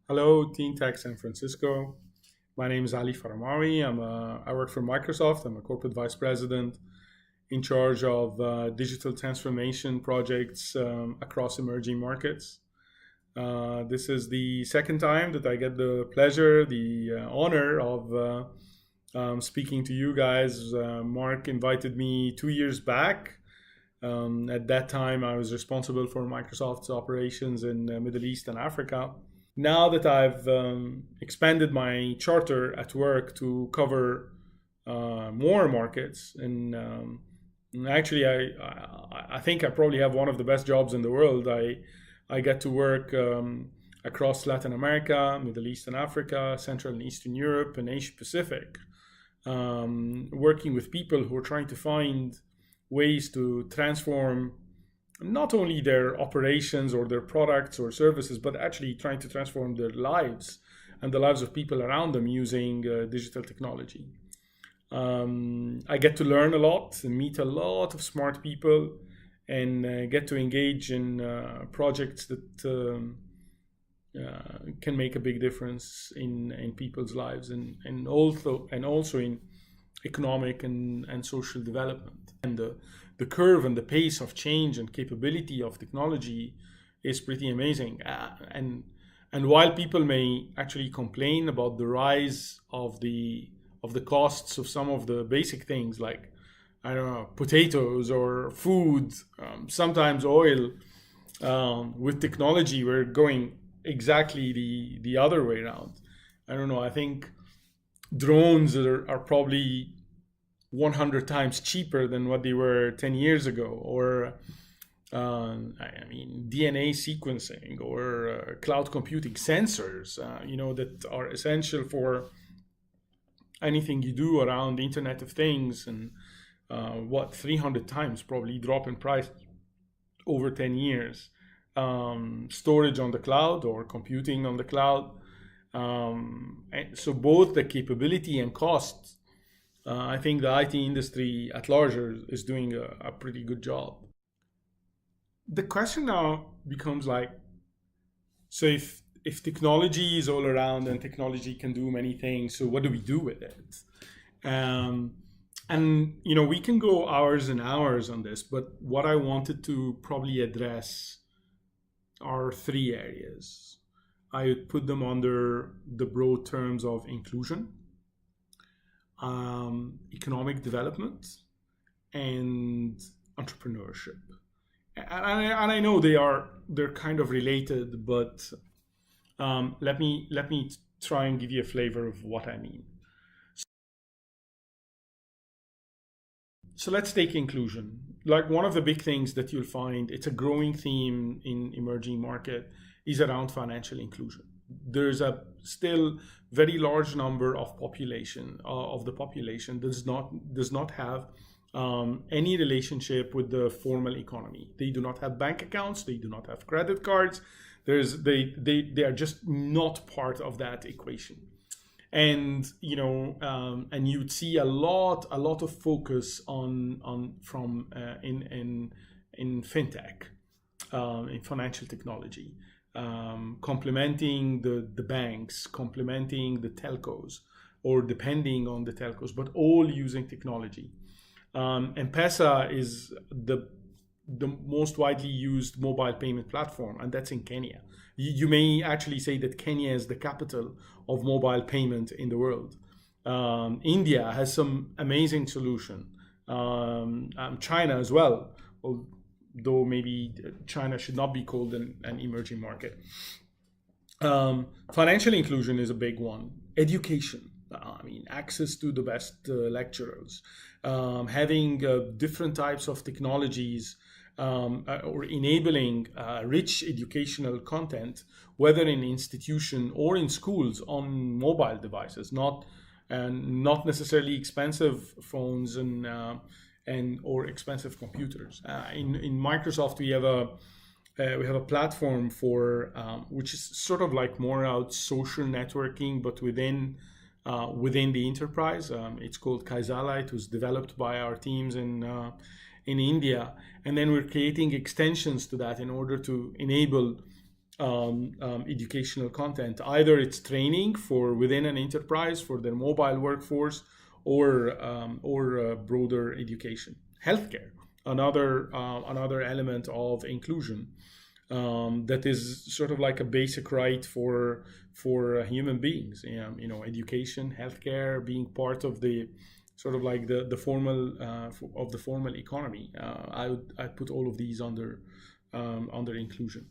Hello, TeenTech San Francisco. My name is Ali Faramawy. I work for Microsoft. I'm a corporate vice president in charge of digital transformation projects across emerging markets. This is the second time that I get the pleasure, the honor of speaking to you guys. Mark invited me 2 years back. At that time, I was responsible for Microsoft's operations in the Middle East and Africa. Now that I've expanded my charter at work to cover more markets, and actually, I think I probably have one of the best jobs in the world. I get to work across Latin America, Middle East and Africa, Central and Eastern Europe, and Asia Pacific, working with people who are trying to find ways to transform not only their operations or their products or services, but actually trying to transform their lives and the lives of people around them using digital technology. I get to learn a lot, meet a lot of smart people, and get to engage in projects that can make a big difference in people's lives and also in economic and social development. And the curve and the pace of change and capability of technology is pretty amazing. And while people may actually complain about the rise of the costs of some of the basic things like, I don't know, potatoes or food, sometimes oil, with technology we're going exactly the other way around. I don't know. I think drones are probably 100 times cheaper than what they were 10 years ago, or DNA sequencing or cloud computing sensors, that are essential for anything you do around the Internet of Things, and 300 times probably drop in price over 10 years. Storage on the cloud or computing on the cloud. And so both the capability and cost, I think the IT industry at large is doing a pretty good job. The question now becomes like, so if technology is all around and technology can do many things, so what do we do with it? And we can go hours and hours on this, but what I wanted to probably address are three areas. I would put them under the broad terms of inclusion, economic development, and entrepreneurship. And I know they're kind of related, but let me try and give you a flavor of what I mean. So let's take inclusion. Like, one of the big things that you'll find, it's a growing theme in emerging market, is around financial inclusion. There's a still very large number of the population does not have any relationship with the formal economy. They do not have bank accounts. They do not have credit cards. They are just not part of that equation. And and you'd see a lot of focus on from in fintech, in financial technology, complementing the banks, complementing the telcos, or depending on the telcos, but all using technology. M-Pesa is the most widely used mobile payment platform, and that's in Kenya. You may actually say that Kenya is the capital of mobile payment in the world. India has some amazing solution. China as well, although maybe China should not be called an emerging market. Financial inclusion is a big one. Education. Access to the best lecturers, having different types of technologies, or enabling rich educational content, whether in institution or in schools, on mobile devices, not necessarily expensive phones and or expensive computers. In Microsoft, we have a platform for which is sort of like more out social networking, but within the enterprise. It's called Kaizala. It was developed by our teams in India, and then we're creating extensions to that in order to enable educational content. Either it's training for within an enterprise for their mobile workforce, or broader education. Healthcare, another element of inclusion, that is sort of like a basic right for human beings. Education, healthcare, being part of the sort of like the formal of the formal economy. I'd put all of these under inclusion.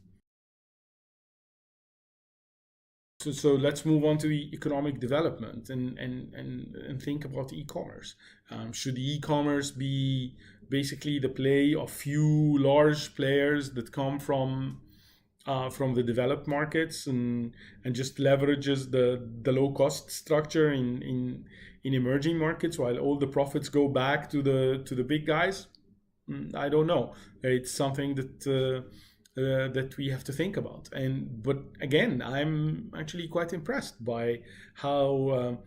So let's move on to the economic development and think about e-commerce. Should e-commerce be basically the play of few large players that come from the developed markets, and just leverages the low cost structure in emerging markets, while all the profits go back to the big guys? I don't know. It's something that we have to think about. But again, I'm actually quite impressed by how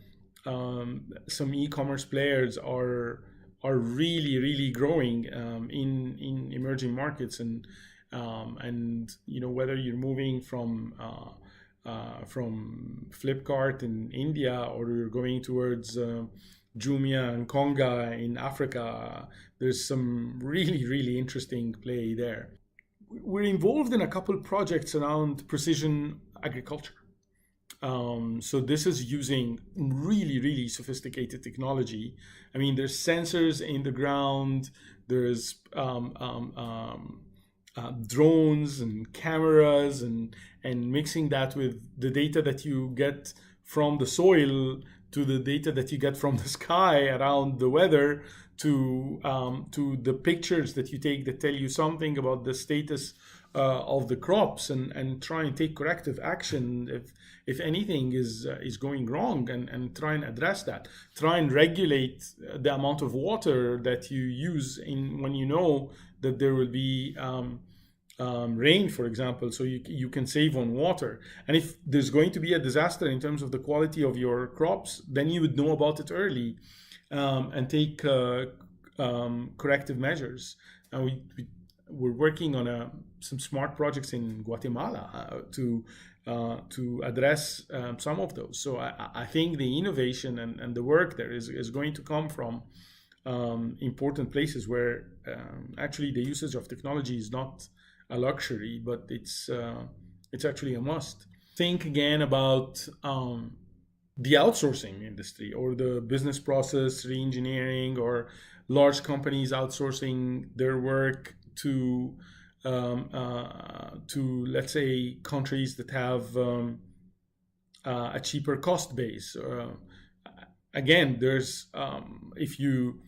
some e-commerce players are really growing in emerging markets, and whether you're moving from Flipkart in India, or you're going towards Jumia and Konga in Africa, there's some really interesting play there. We're involved in a couple projects around precision agriculture. So this is using really sophisticated technology. I mean, there's sensors in the ground, there's drones and cameras, and mixing that with the data that you get from the soil to the data that you get from the sky around the weather, to the pictures that you take that tell you something about the status of the crops, and try and take corrective action if anything is going wrong, and try and address that. Try and regulate the amount of water that you use when you know that there will be rain, for example, so you can save on water. And if there's going to be a disaster in terms of the quality of your crops, then you would know about it early, and take corrective measures. And we're working on some smart projects in Guatemala to address some of those. So I think the innovation and the work there is going to come from important places where actually the usage of technology is not a luxury, but it's actually a must. Think again about the outsourcing industry, or the business process reengineering, or large companies outsourcing their work to let's say countries that have a cheaper cost base. Again, there's if you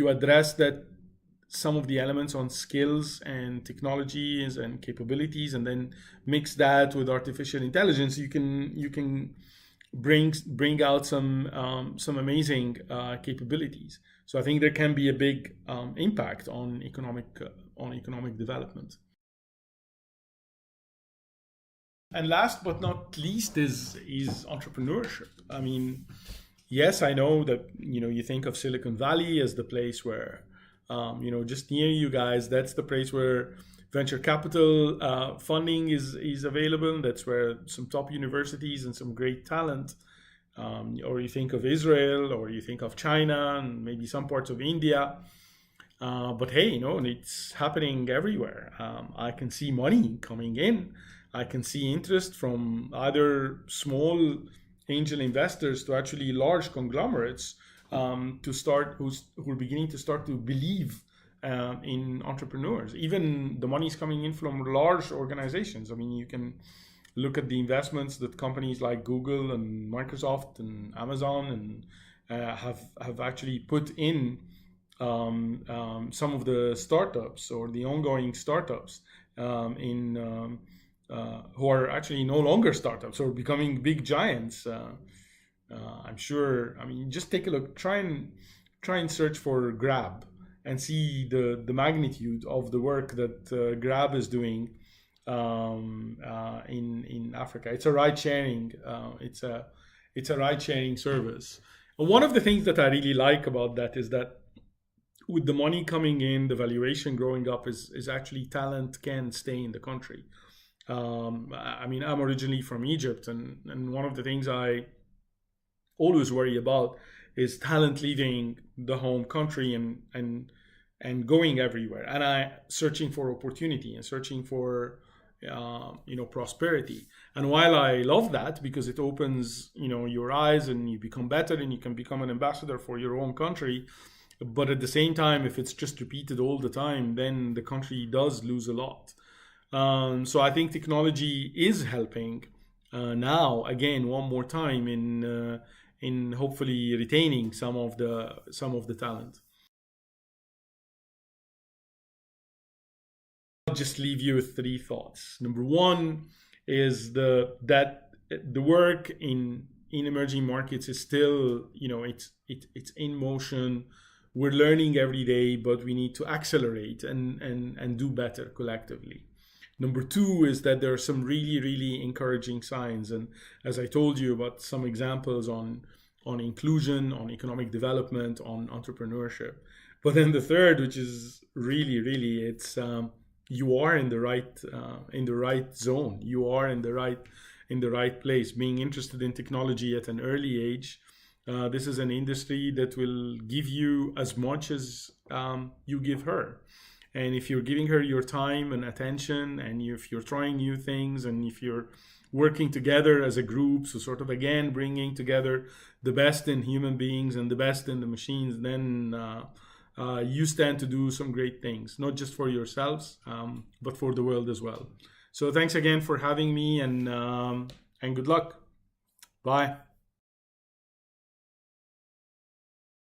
address that, some of the elements on skills and technologies and capabilities, and then mix that with artificial intelligence, you can bring out some amazing capabilities. So I think there can be a big impact on economic development. And last but not least is entrepreneurship. I mean, yes, I know that you think of Silicon Valley as the place where just near you guys, that's the place where venture capital funding is available. That's where some top universities and some great talent. Or you think of Israel, or you think of China, and maybe some parts of India. But hey, it's happening everywhere. I can see money coming in. I can see interest from either small angel investors to actually large conglomerates to start, who are beginning to start to believe in entrepreneurs. Even the money is coming in from large organizations. I mean, you can look at the investments that companies like Google and Microsoft and Amazon and have actually put in some of the startups, or the ongoing startups who are actually no longer startups, or becoming big giants. I'm sure. I mean, just take a look. Try and search for Grab and see the magnitude of the work that Grab is doing in Africa. It's a ride sharing. It's a ride sharing service. And one of the things that I really like about that is that with the money coming in, the valuation growing up is actually talent can stay in the country. I mean, I'm originally from Egypt, and one of the things I always worry about is talent leaving the home country and going everywhere, and I searching for opportunity and searching for prosperity. And while I love that because it opens your eyes and you become better and you can become an ambassador for your own country, but at the same time, if it's just repeated all the time, then the country does lose a lot. So I think technology is helping now again one more time in hopefully retaining some of the talent. I'll just leave you with three thoughts. Number one is that the work in emerging markets is still it's in motion. We're learning every day, but we need to accelerate and do better collectively. Number two is that there are some really, really encouraging signs. And as I told you about some examples on inclusion, on economic development, on entrepreneurship. But then the third, which is really, really, it's you are in the right zone. You are in the right place. Being interested in technology at an early age, this is an industry that will give you as much as you give her. And if you're giving her your time and attention, and if you're trying new things, and if you're working together as a group, so sort of again bringing together the best in human beings and the best in the machines, then you stand to do some great things, not just for yourselves, but for the world as well. So thanks again for having me, and good luck. Bye.